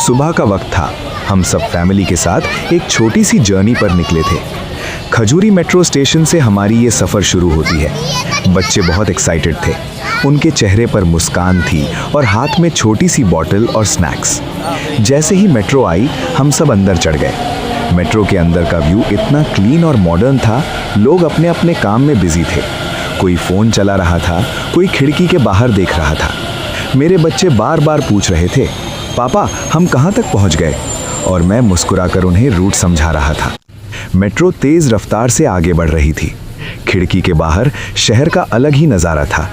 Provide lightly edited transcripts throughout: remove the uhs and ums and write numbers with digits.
सुबह का वक्त था। हम सब फैमिली के साथ एक छोटी सी जर्नी पर निकले थे। खजूरी मेट्रो स्टेशन से हमारी ये सफ़र शुरू होती है। बच्चे बहुत एक्साइटेड थे। उनके चेहरे पर मुस्कान थी और हाथ में छोटी सी बॉटल और स्नैक्स। जैसे ही मेट्रो आई, हम सब अंदर चढ़ गए। मेट्रो के अंदर का व्यू इतना क्लीन और मॉडर्न था। लोग अपने अपने काम में बिजी थे। कोई फ़ोन चला रहा था, कोई खिड़की के बाहर देख रहा था। मेरे बच्चे बार बार पूछ रहे थे, पापा हम कहाँ तक पहुँच गए? और मैं मुस्कुराकर उन्हें रूट समझा रहा था। मेट्रो तेज़ रफ्तार से आगे बढ़ रही थी। खिड़की के बाहर शहर का अलग ही नज़ारा था।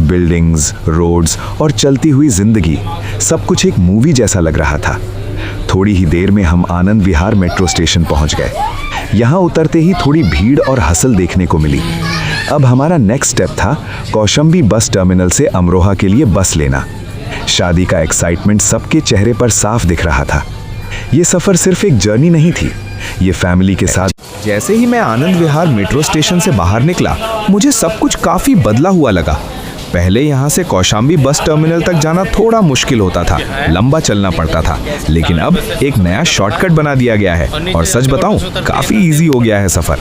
बिल्डिंग्स, रोड्स और चलती हुई जिंदगी, सब कुछ एक मूवी जैसा लग रहा था। थोड़ी ही देर में हम आनंद विहार मेट्रो स्टेशन पहुंच गए। यहाँ उतरते ही थोड़ी भीड़ और हसल देखने को मिली। अब हमारा नेक्स्ट स्टेप था कौशाम्बी बस टर्मिनल से अमरोहा के लिए बस लेना। शादी का एक्साइटमेंट सबके चेहरे पर साफ दिख रहा था। ये सफ़र सिर्फ एक जर्नी नहीं थी, ये फैमिली के साथ। जैसे ही मैं आनंद विहार मेट्रो स्टेशन से बाहर निकला, मुझे सब कुछ काफ़ी बदला हुआ लगा। पहले यहाँ से कौशाम्बी बस टर्मिनल तक जाना थोड़ा मुश्किल होता था, लंबा चलना पड़ता था, लेकिन अब एक नया शॉर्टकट बना दिया गया है और सच बताऊं, काफ़ी इजी हो गया है सफ़र।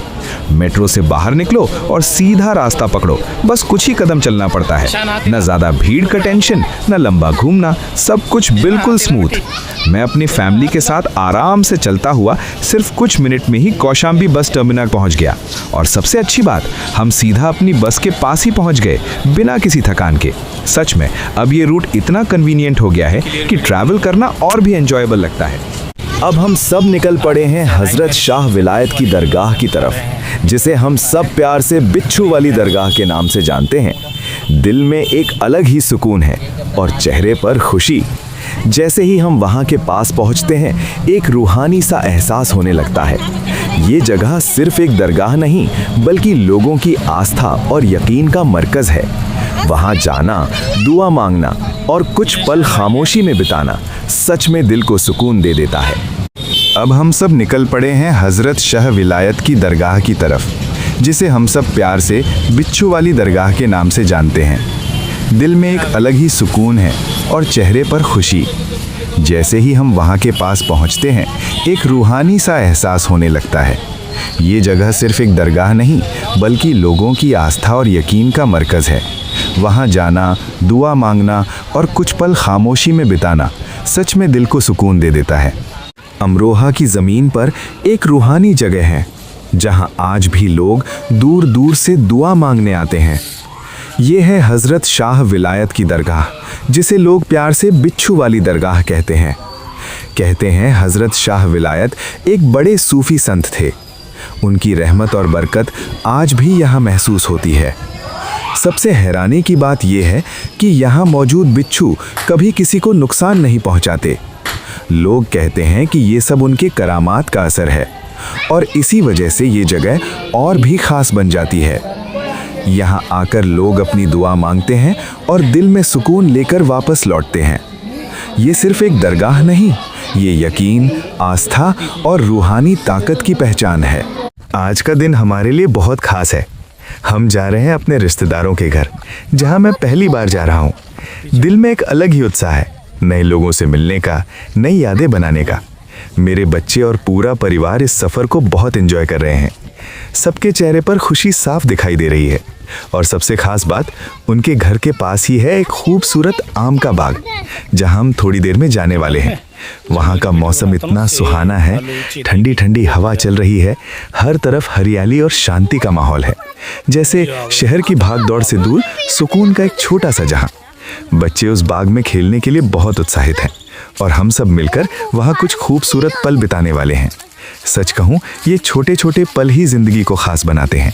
मेट्रो से बाहर निकलो और सीधा रास्ता पकड़ो, बस कुछ ही कदम चलना पड़ता है। न ज़्यादा भीड़ का टेंशन, न लंबा घूमना, सब कुछ बिल्कुल स्मूथ। मैं अपनी फैमिली के साथ आराम से चलता हुआ सिर्फ कुछ मिनट में ही कौशाम्बी बस टर्मिनल पहुंच गया। और सबसे अच्छी बात, हम सीधा अपनी बस के पास ही पहुंच गए, बिना किसी थकान के। सच में अब ये रूट इतना कन्वीनियंट हो गया है कि ट्रैवल करना और भी एंजॉयबल लगता है। अब हम सब निकल पड़े हैं हजरत शाह विलायत की दरगाह की तरफ, जिसे हम सब प्यार से बिच्छू वाली दरगाह के नाम से जानते हैं। दिल में एक अलग ही सुकून है और चेहरे पर खुशी। जैसे ही हम वहाँ के पास पहुँचते हैं, एक रूहानी सा एहसास होने लगता है। ये जगह सिर्फ एक दरगाह नहीं, बल्कि लोगों की आस्था और यकीन का मरकज़ है। वहाँ जाना, दुआ मांगना और कुछ पल खामोशी में बिताना सच में दिल को सुकून दे देता है। अब हम सब निकल पड़े हैं हजरत शाह विलायत की दरगाह की तरफ, जिसे हम सब प्यार से बिच्छू वाली दरगाह के नाम से जानते हैं। दिल में एक अलग ही सुकून है और चेहरे पर खुशी। जैसे ही हम वहाँ के पास पहुँचते हैं, एक रूहानी सा एहसास होने लगता है। ये जगह सिर्फ एक दरगाह नहीं, बल्कि लोगों की आस्था और यकीन का मरकज़ है। वहाँ जाना, दुआ मांगना और कुछ पल खामोशी में बिताना सच में दिल को सुकून दे देता है। अमरोहा की ज़मीन पर एक रूहानी जगह है, जहाँ आज भी लोग दूर दूर से दुआ मांगने आते हैं। ये है हज़रत शाह विलायत की दरगाह, जिसे लोग प्यार से बिच्छू वाली दरगाह कहते हैं। कहते हैं हज़रत शाह विलायत एक बड़े सूफ़ी संत थे। उनकी रहमत और बरकत आज भी यहाँ महसूस होती है। सबसे हैरानी की बात यह है कि यहाँ मौजूद बिच्छू कभी किसी को नुकसान नहीं पहुँचाते। लोग कहते हैं कि ये सब उनके करामात का असर है और इसी वजह से ये जगह और भी ख़ास बन जाती है। यहाँ आकर लोग अपनी दुआ मांगते हैं और दिल में सुकून लेकर वापस लौटते हैं। ये सिर्फ एक दरगाह नहीं, ये यकीन, आस्था और रूहानी ताकत की पहचान है। आज का दिन हमारे लिए बहुत ख़ास है। हम जा रहे हैं अपने रिश्तेदारों के घर, जहाँ मैं पहली बार जा रहा हूँ। दिल में एक अलग ही उत्साह है, नए लोगों से मिलने का, नई यादें बनाने का। मेरे बच्चे और पूरा परिवार इस सफ़र को बहुत एंजॉय कर रहे हैं। सबके चेहरे पर खुशी साफ दिखाई दे रही है और सबसे खास बात, उनके घर के पास ही है एक खूबसूरत आम का बाग, जहां हम थोड़ी देर में जाने वाले हैं। वहां का मौसम इतना सुहाना है, ठंडी ठंडी हवा चल रही है, हर तरफ हरियाली और शांति का माहौल है, जैसे शहर की भाग दौड़ से दूर सुकून का एक छोटा सा जहां। बच्चे उस बाग में खेलने के लिए बहुत उत्साहित हैं और हम सब मिलकर वहाँ कुछ खूबसूरत पल बिताने वाले हैं। सच कहूँ, ये छोटे छोटे पल ही ज़िंदगी को ख़ास बनाते हैं।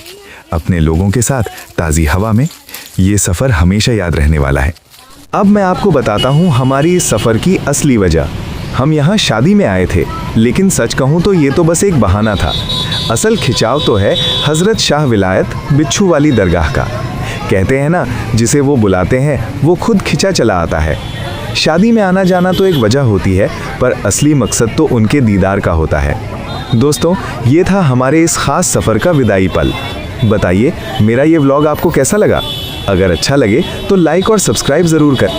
अपने लोगों के साथ ताज़ी हवा में ये सफ़र हमेशा याद रहने वाला है। अब मैं आपको बताता हूँ हमारी इस सफ़र की असली वजह। हम यहाँ शादी में आए थे, लेकिन सच कहूँ तो ये तो बस एक बहाना था। असल खिंचाव तो है हज़रत शाह विलायत बिच्छू वाली दरगाह का। कहते हैं ना, जिसे वो बुलाते हैं वो खुद खिंचा चला आता है। शादी में आना जाना तो एक वजह होती है, पर असली मकसद तो उनके दीदार का होता है। दोस्तों, ये था हमारे इस ख़ास सफ़र का विदाई पल। बताइए, मेरा ये व्लॉग आपको कैसा लगा? अगर अच्छा लगे तो लाइक और सब्सक्राइब ज़रूर करें।